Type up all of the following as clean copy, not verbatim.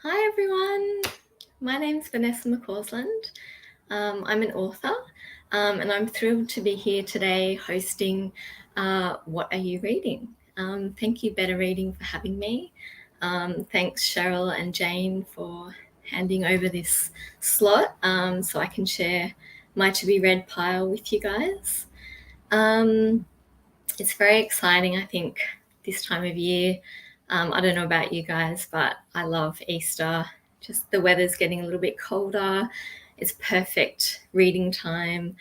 Hi everyone, my name's Vanessa McCausland. I'm an author and I'm thrilled to be here today hosting What Are You Reading? Thank you, Better Reading, for having me. Thanks Cheryl and Jane for handing over this slot so I can share my to-be-read pile with you guys. It's very exciting, I think, this time of year. I don't know about you guys, but I love Easter. Just the weather's getting a little bit colder. It's perfect reading time.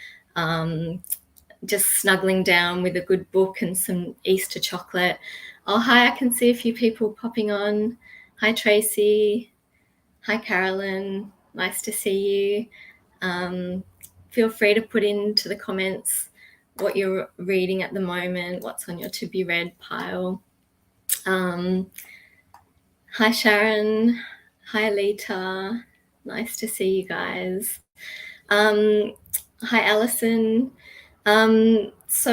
Just snuggling down with a good book and some Easter chocolate. Oh, hi, I can see a few people popping on. Hi, Tracy. Hi, Carolyn. Nice to see you. Feel free to put into the comments what you're reading at the moment, what's on your to-be-read pile. Hi, Sharon. Hi, Alita. Nice to see you guys. Hi, Alison. So,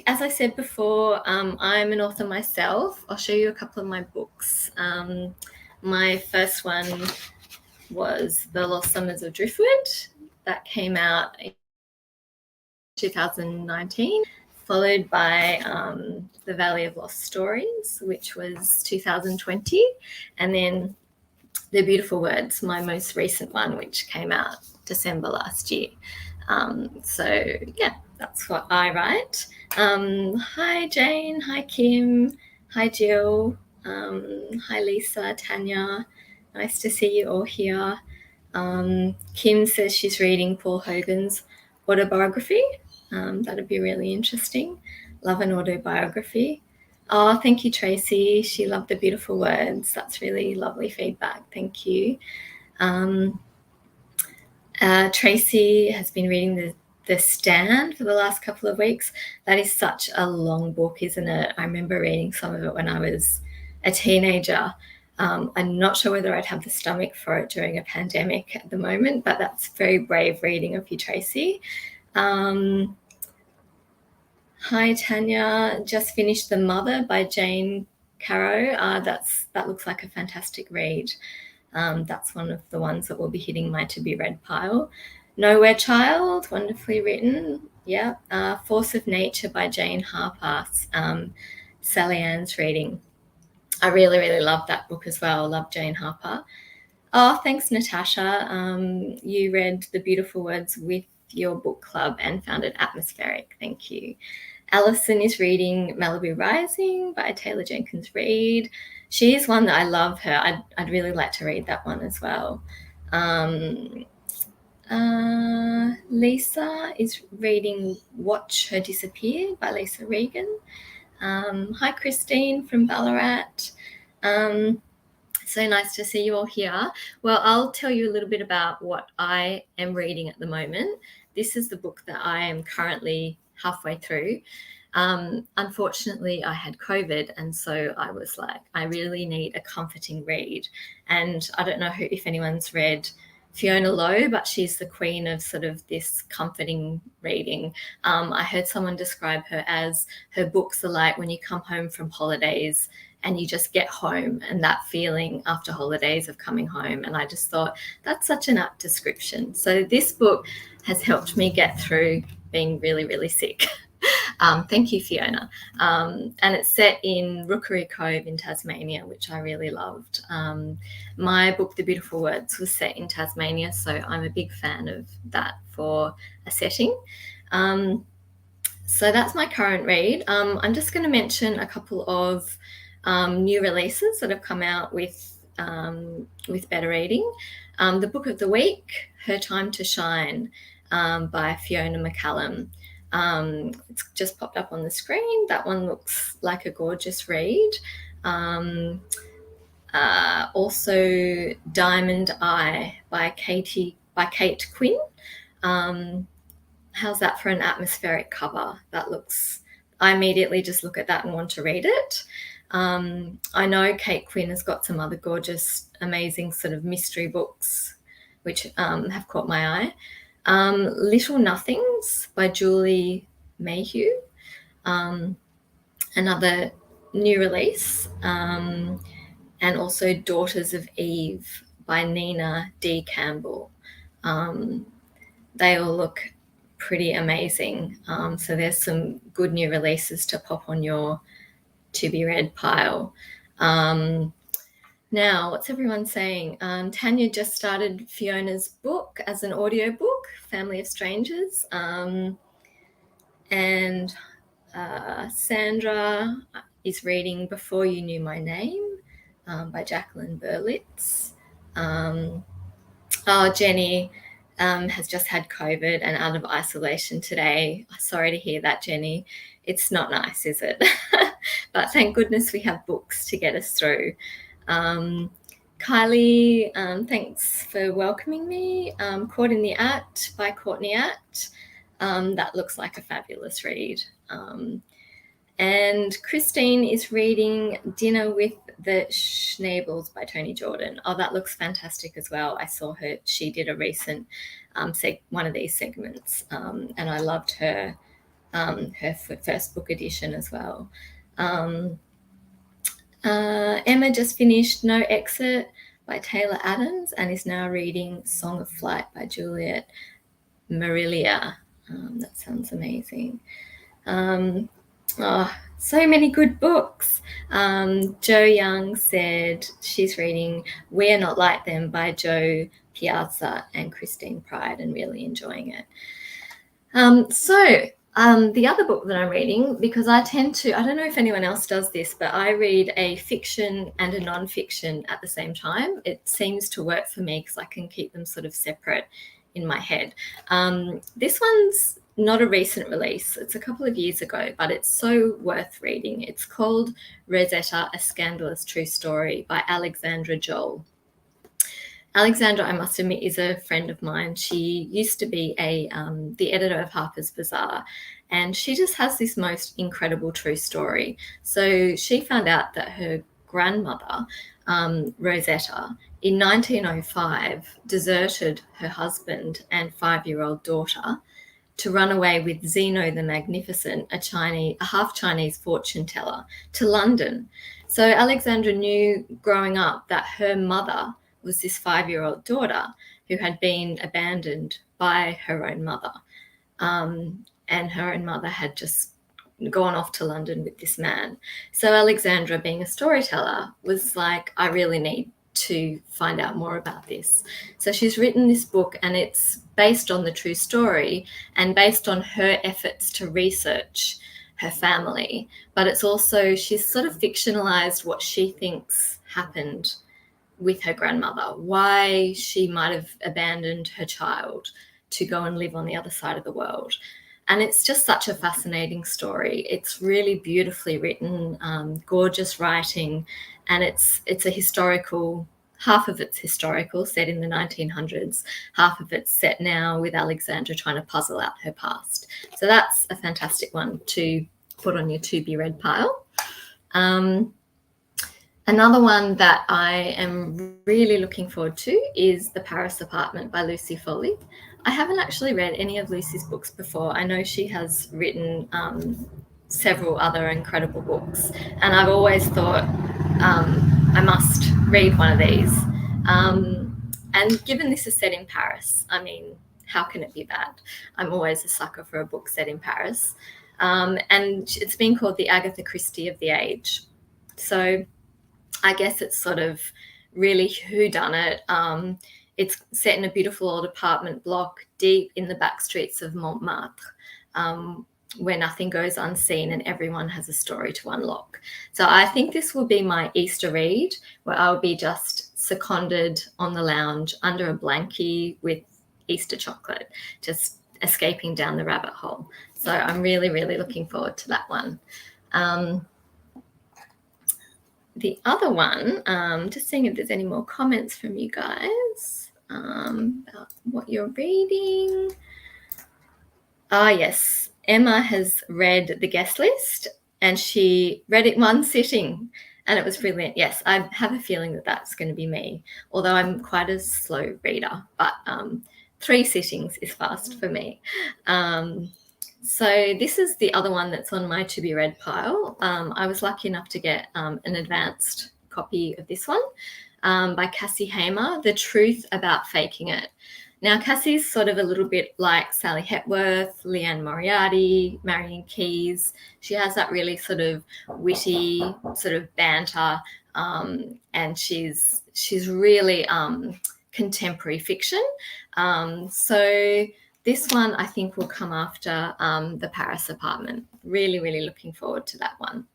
as I said before, I'm an author myself. I'll show you a couple of my books. My first one was The Lost Summers of Driftwood. That came out in 2019, followed by The Valley of Lost Stories, which was 2020, and then The Beautiful Words, my most recent one, which came out December last year. So yeah, that's what I write. Hi Jane, hi Kim, hi Jill, hi Lisa, Tanya. Nice to see you all here. Kim says she's reading Paul Hogan's autobiography. That'd be really interesting. Love an autobiography. Oh, thank you, Tracy. She loved The Beautiful Words. That's really lovely feedback. Thank you. Tracy has been reading the Stand for the last couple of weeks. That is such a long book, isn't it? I remember reading some of it when I was a teenager. I'm not sure whether I'd have the stomach for it during a pandemic at the moment, but that's very brave reading of you, Tracy. Hi, Tanya. Just finished The Mother by Jane Caro. That looks like a fantastic read. That's one of the ones that will be hitting my to-be-read pile. Nowhere Child, wonderfully written. Yeah. Force of Nature by Jane Harper. Sally Ann's reading. I really, really love that book as well. Love Jane Harper. Oh, thanks, Natasha. You read The Beautiful Words with your book club and found it atmospheric. Thank you. Alison is reading Malibu Rising by Taylor Jenkins Reid. She is one that I love her. I'd really like to read that one as well. Lisa is reading Watch Her Disappear by Lisa Regan. Hi, Christine from Ballarat. So nice to see you all here. Well, I'll tell you a little bit about what I am reading at the moment. This is the book that I am currently halfway through. Unfortunately, I had COVID, and so I was like, I really need a comforting read. And I don't know if anyone's read Fiona Lowe, but she's the queen of sort of this comforting reading. I heard someone describe her as her books are like when you come home from holidays and you just get home, and that feeling after holidays of coming home. And I just thought that's such an apt description. So this book has helped me get through being really, really sick. Thank you, Fiona. And it's set in Rookery Cove in Tasmania, which I really loved. My book, The Beautiful Words, was set in Tasmania, so I'm a big fan of that for a setting. So that's my current read. I'm just going to mention a couple of new releases that have come out with Better Reading. The book of the week, Her Time to Shine, by Fiona McCausland. It's just popped up on the screen. That one looks like a gorgeous read. Also, Diamond Eye by Kate Quinn. How's that for an atmospheric cover? I immediately just look at that and want to read it. I know Kate Quinn has got some other gorgeous, amazing sort of mystery books which have caught my eye. Little Nothings by Julie Mayhew, another new release. and also Daughters of Eve by Nina D. Campbell. They all look pretty amazing. So there's some good new releases to pop on your to be read pile. Now, what's everyone saying? Tanya just started Fiona's book as an audiobook, Family of Strangers. And Sandra is reading Before You Knew My Name by Jacqueline Berlitz. Jenny has just had COVID and out of isolation today. Sorry to hear that, Jenny. It's not nice, is it? But thank goodness we have books to get us through. Kylie, thanks for welcoming me. Caught in the Act by Courtney Act. That looks like a fabulous read. And Christine is reading Dinner with the Schnabels by Toni Jordan. Oh, that looks fantastic as well. I saw her, she did a recent one of these segments, and I loved her first book edition as well. Emma just finished No Exit by Taylor Adams and is now reading Song of Flight by Juliet Marilia. That sounds amazing. So many good books. Jo Young said she's reading We Are Not Like Them by Jo Piazza and Christine Pride and really enjoying it. The other book that I'm reading, because I don't know if anyone else does this, but I read a fiction and a non-fiction at the same time. It seems to work for me because I can keep them sort of separate in my head. This one's not a recent release. It's a couple of years ago, but it's so worth reading. It's called Rosetta, A Scandalous True Story by Alexandra Joel. Alexandra, I must admit, is a friend of mine. She used to be the editor of Harper's Bazaar, and she just has this most incredible true story. So she found out that her grandmother, Rosetta, in 1905, deserted her husband and 5-year-old daughter to run away with Zeno the Magnificent, a half-Chinese fortune teller, to London. So Alexandra knew growing up that her mother was this 5-year-old daughter who had been abandoned by her own mother. And her own mother had just gone off to London with this man. So Alexandra, being a storyteller, was like, I really need to find out more about this. So she's written this book, and it's based on the true story and based on her efforts to research her family. But it's also, she's sort of fictionalized what she thinks happened with her grandmother, why she might have abandoned her child to go and live on the other side of the world. And it's just such a fascinating story. It's really beautifully written, gorgeous writing, and it's a historical, half of it's historical, set in the 1900s, half of it's set now with Alexandra trying to puzzle out her past. So that's a fantastic one to put on your to-be-read pile. Another one that I am really looking forward to is The Paris Apartment by Lucy Foley. I haven't actually read any of Lucy's books before. I know she has written several other incredible books, and I've always thought I must read one of these. And given this is set in Paris, I mean, how can it be bad? I'm always a sucker for a book set in Paris. And it's been called the Agatha Christie of the age. So I guess it's sort of really whodunit. It's set in a beautiful old apartment block deep in the back streets of Montmartre, where nothing goes unseen and everyone has a story to unlock. So I think this will be my Easter read, where I'll be just seconded on the lounge under a blankie with Easter chocolate, just escaping down the rabbit hole. So I'm really, really looking forward to that one. The other one, just seeing if there's any more comments from you guys about what you're reading. Yes, Emma has read The Guest List, and she read it one sitting, and it was brilliant. Yes, I have a feeling that that's going to be me, although I'm quite a slow reader, but 3 sittings is fast for me. So this is the other one that's on my to-be-read pile. I was lucky enough to get an advanced copy of this one by Cassie Hamer, The Truth About Faking It. Now, Cassie's sort of a little bit like Sally Hepworth, Leanne Moriarty, Marion Keyes. She has that really sort of witty sort of banter, and she's really contemporary fiction. So this one I think will come after The Paris Apartment. Really, really looking forward to that one.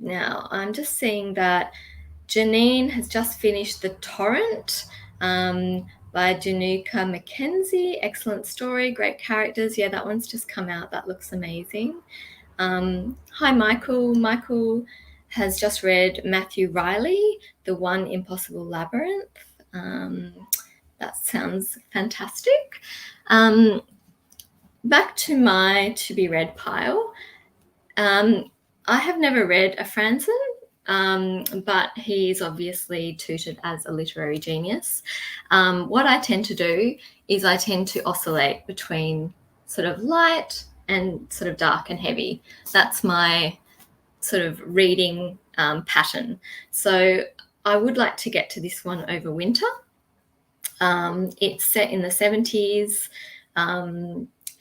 Now, I'm just seeing that Janine has just finished The Torrent by Januka Mackenzie. Excellent story, great characters. Yeah, that one's just come out. That looks amazing. Hi, Michael. Michael has just read Matthew Riley, The One Impossible Labyrinth. That sounds fantastic. Back to my to-be-read pile. I have never read a Franzen, but he's obviously touted as a literary genius. What I tend to do is I tend to oscillate between sort of light and sort of dark and heavy. That's my sort of reading pattern. So I would like to get to this one over winter. It's set in the 70s,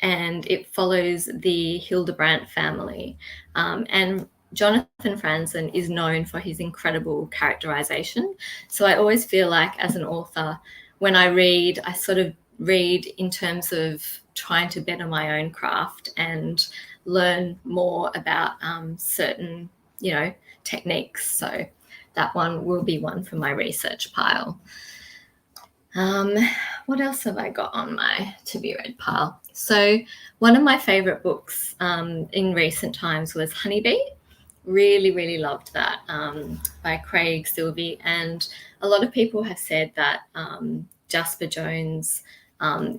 and it follows the Hildebrandt family. And Jonathan Franzen is known for his incredible characterization. So I always feel like as an author, when I read, I sort of read in terms of trying to better my own craft and learn more about certain, techniques. So that one will be one for my research pile. What else have I got on my to-be-read pile? So one of my favourite books in recent times was Honeybee. Really, really loved that, by Craig Silvey. And a lot of people have said that Jasper Jones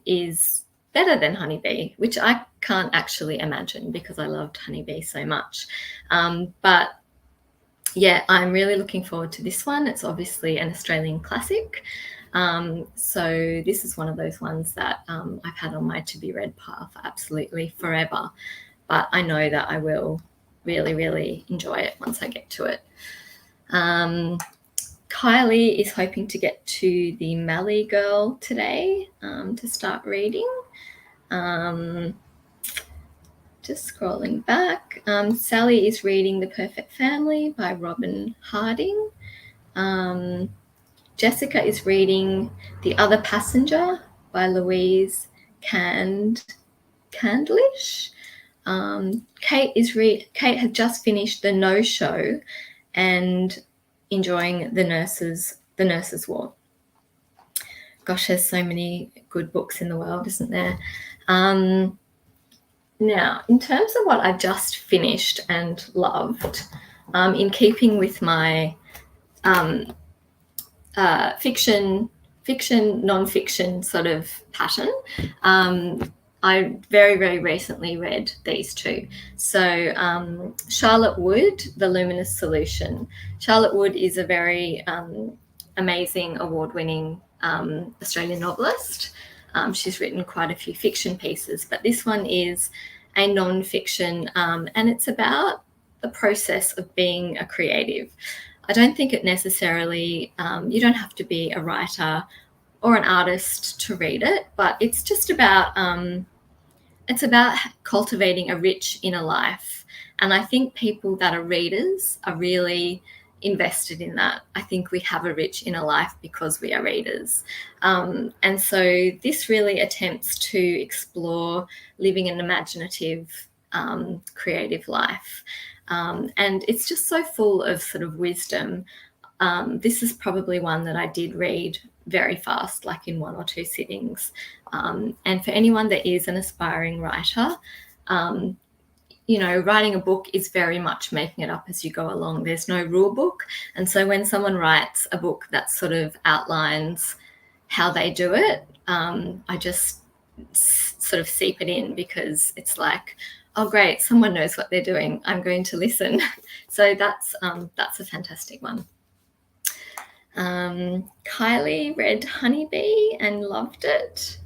is better than Honeybee, which I can't actually imagine because I loved Honeybee so much. But yeah, I'm really looking forward to this one. It's obviously an Australian classic. So this is one of those ones that I've had on my to-be-read pile for absolutely forever. But I know that I will really, really enjoy it once I get to it. Kylie is hoping to get to the Mallee Girl today to start reading. Just scrolling back. Sally is reading The Perfect Family by Robin Harding. Jessica is reading The Other Passenger by Louise Candlish. Kate had just finished The No Show and enjoying The Nurse's War. Gosh, there's so many good books in the world, isn't there? Now, in terms of what I've just finished and loved, in keeping with my fiction, non-fiction sort of pattern, I very, very recently read these two. So Charlotte Wood, The Luminous Solution. Charlotte Wood is a very amazing, award-winning Australian novelist. She's written quite a few fiction pieces, but this one is a non-fiction, and it's about the process of being a creative. I don't think it necessarily, you don't have to be a writer or an artist to read it, but it's just about, it's about cultivating a rich inner life. And I think people that are readers are really invested in that. I think we have a rich inner life because we are readers. And so this really attempts to explore living an imaginative, creative life. And it's just so full of sort of wisdom. This is probably one that I did read very fast, like in one or two sittings. And for anyone that is an aspiring writer, writing a book is very much making it up as you go along. There's no rule book. And so when someone writes a book that sort of outlines how they do it, I just sort of seep it in because it's like, oh, great, someone knows what they're doing. I'm going to listen. So that's a fantastic one. Kylie read Honeybee and loved it.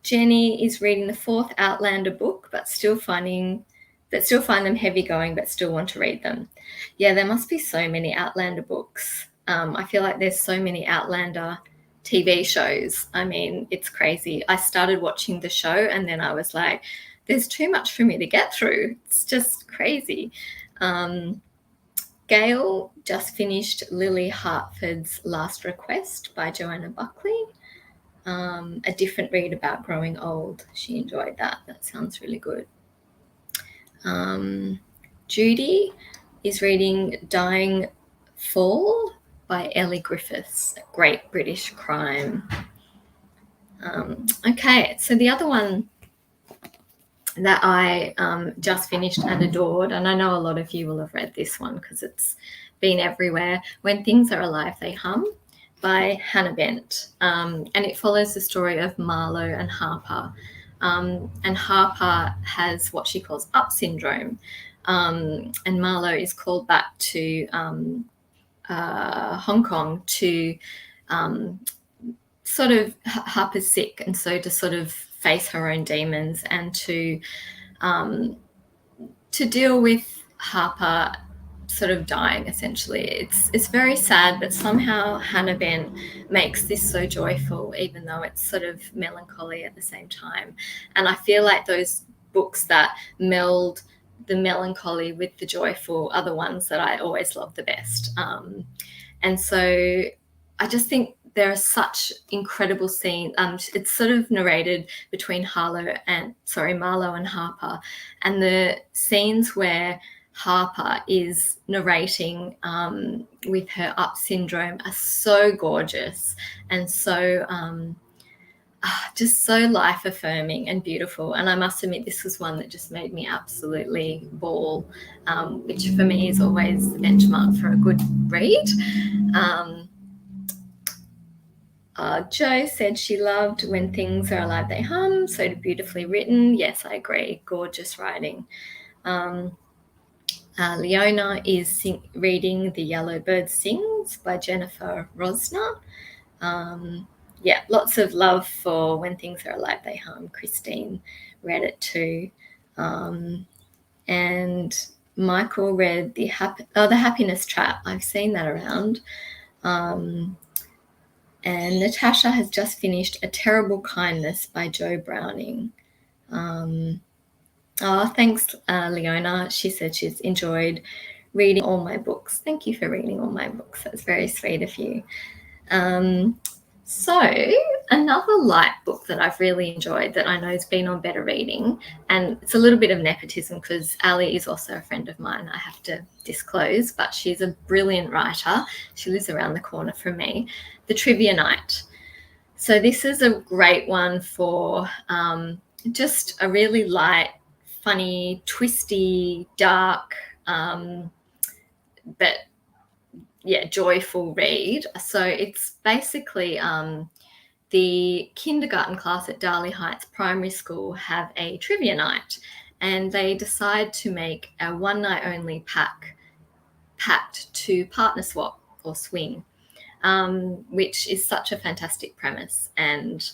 Jenny is reading the fourth Outlander book, but still finding but still find them heavy going, but still want to read them. Yeah, there must be so many Outlander books. I feel like there's so many Outlander TV shows. I mean, it's crazy. I started watching the show and then I was like, there's too much for me to get through. It's just crazy. Gail just finished Lily Hartford's Last Request by Joanna Buckley. A different read about growing old. She enjoyed that. That sounds really good. Judy is reading Dying Fall by Ellie Griffiths, a great British crime. Okay, so the other one that I just finished and adored, and I know a lot of you will have read this one because it's been everywhere, When Things Are Alive, They Hum by Hannah Bent. And it follows the story of Marlowe and Harper. And Harper has what she calls up syndrome. And Marlowe is called back to Hong Kong to sort of, Harper's sick, and so to sort of face her own demons and to deal with Harper sort of dying, essentially. It's very sad, but somehow Hannah Bent makes this so joyful, even though it's sort of melancholy at the same time. And I feel like those books that meld the melancholy with the joyful are the ones that I always love the best. And so I just think there are such incredible scenes. It's sort of narrated between Marlowe and Harper, and the scenes where Harper is narrating with her up syndrome are so gorgeous and so just so life affirming and beautiful. And I must admit, this was one that just made me absolutely bawl, which for me is always the benchmark for a good read. Jo said she loved When Things Are Alive, They Hum, so beautifully written. Yes, I agree. Gorgeous writing. Leona is reading The Yellow Bird Sings by Jennifer Rosner. Yeah, lots of love for When Things Are Alive, They Hum. Christine read it too. And Michael read The Happiness Trap. I've seen that around. And Natasha has just finished A Terrible Kindness by Jo Browning. Thanks, Leona. She said she's enjoyed reading all my books. Thank you for reading all my books. That's very sweet of you. So another light book that I've really enjoyed that I know has been on Better Reading, and it's a little bit of nepotism because Ali is also a friend of mine, I have to disclose, but she's a brilliant writer. She lives around the corner from me. The Trivia Night. So this is a great one for just a really light, funny, twisty, dark, but yeah, joyful read. So it's basically the kindergarten class at Darley Heights Primary School have a trivia night, and they decide to make a one night only pact to partner swap or swing, which is such a fantastic premise. And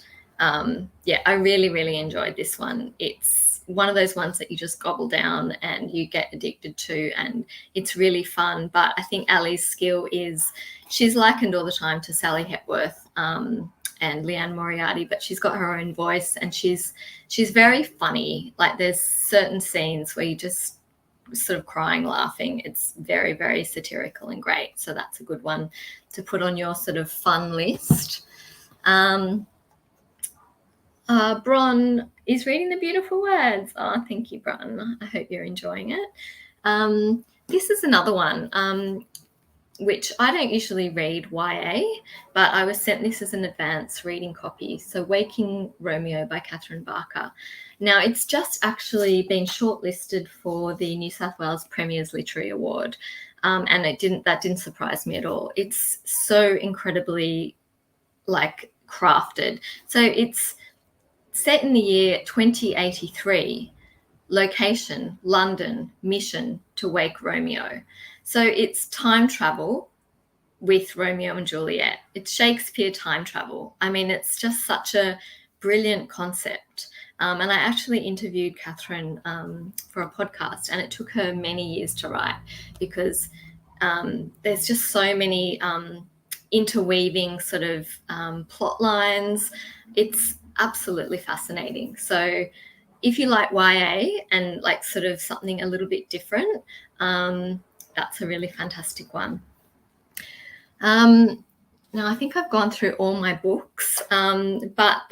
yeah, I really, really enjoyed this one. It's one of those ones that you just gobble down and you get addicted to, and it's really fun. But I think Ali's skill is she's likened all the time to Sally Hepworth and Leanne Moriarty, but she's got her own voice and she's very funny. Like there's certain scenes where you just sort of crying, laughing. It's very, very satirical and great. So that's a good one to put on your sort of fun list. Bron is reading The Beautiful Words. Oh, thank you, Bron. I hope you're enjoying it. This is another one, which I don't usually read YA, but I was sent this as an advance reading copy. So Waking Romeo by Catherine Barker. Now, it's just actually been shortlisted for the New South Wales Premier's Literary Award, and that didn't surprise me at all. It's so incredibly, crafted. So it's set in the year 2083, location, London, mission to wake Romeo. So it's time travel with Romeo and Juliet. It's Shakespeare time travel. I mean, it's just such a brilliant concept. And I actually interviewed Catherine for a podcast, and it took her many years to write because there's just so many interweaving sort of plot lines. It's absolutely fascinating. So if you like YA and like sort of something a little bit different, that's a really fantastic one. Now, I think I've gone through all my books, but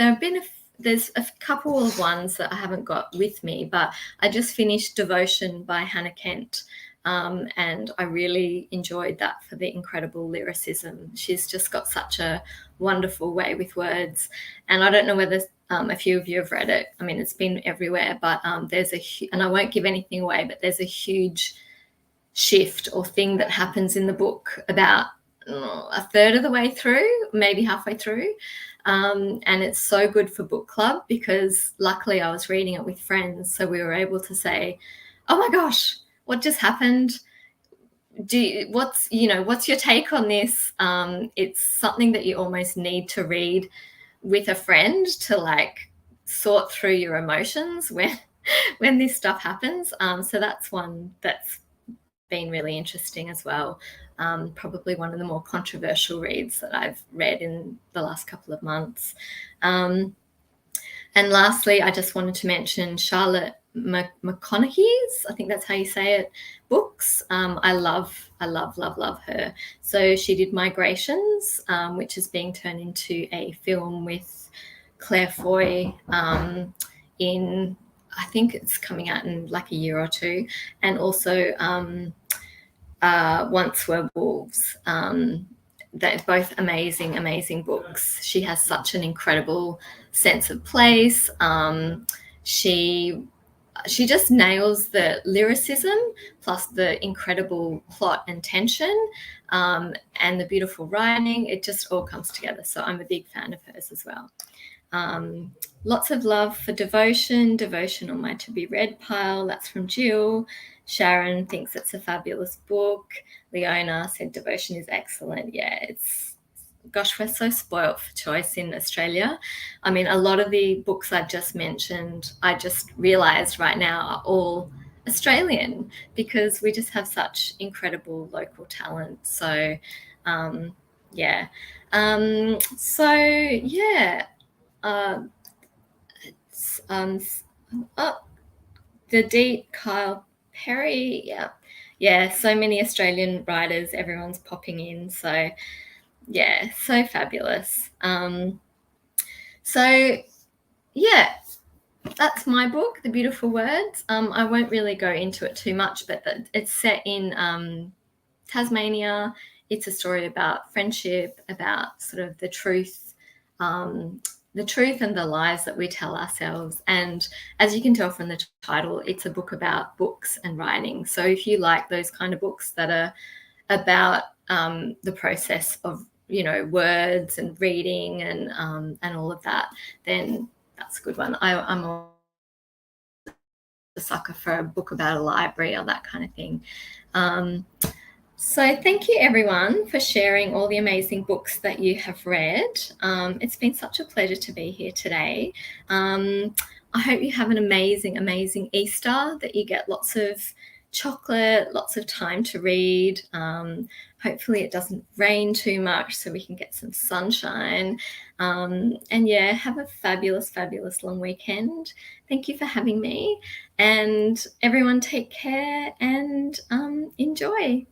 there's a couple of ones that I haven't got with me, but I just finished Devotion by Hannah Kent, and I really enjoyed that for the incredible lyricism. She's just got such a wonderful way with words, and I don't know whether a few of you have read it. I mean, it's been everywhere, but there's and I won't give anything away, but there's a huge shift or thing that happens in the book about a third of the way through, maybe halfway through. And it's so good for book club because luckily I was reading it with friends. So we were able to say, oh my gosh, what just happened? What's your take on this? It's something that you almost need to read with a friend to like sort through your emotions when this stuff happens. So that's one that's been really interesting as well. Probably one of the more controversial reads that I've read in the last couple of months. And lastly, I just wanted to mention Charlotte Mcconaughey's, I think that's how you say it, books. I love her. So she did Migrations, which is being turned into a film with Claire Foy in, I think it's coming out in like a year or two, and also Once Were Wolves. They're both amazing books. She has such an incredible sense of place. She just nails the lyricism plus the incredible plot and tension, and the beautiful writing. It just all comes together. So I'm a big fan of hers as well. Lots of love for Devotion on my to be read pile. That's from Jill. Sharon thinks it's a fabulous book. Leona said Devotion is excellent. Yeah, gosh, we're so spoilt for choice in Australia. I mean, a lot of the books I've just mentioned, I just realized right now are all Australian because we just have such incredible local talent. So, yeah. The Deep, Kyle Perry, yeah, so many Australian writers, everyone's popping in, so yeah, so fabulous. So yeah, that's my book, The Beautiful Words. I won't really go into it too much, but it's set in Tasmania. It's a story about friendship, about sort of the truth and the lies that we tell ourselves. And as you can tell from the title, it's a book about books and writing. So if you like those kind of books that are about the process of, words and reading and all of that, then that's a good one. I'm a sucker for a book about a library or that kind of thing. So thank you, everyone, for sharing all the amazing books that you have read. It's been such a pleasure to be here today. I hope you have an amazing Easter, that you get lots of chocolate, lots of time to read. Hopefully it doesn't rain too much so we can get some sunshine. And yeah, have a fabulous long weekend. Thank you for having me. And everyone take care and enjoy.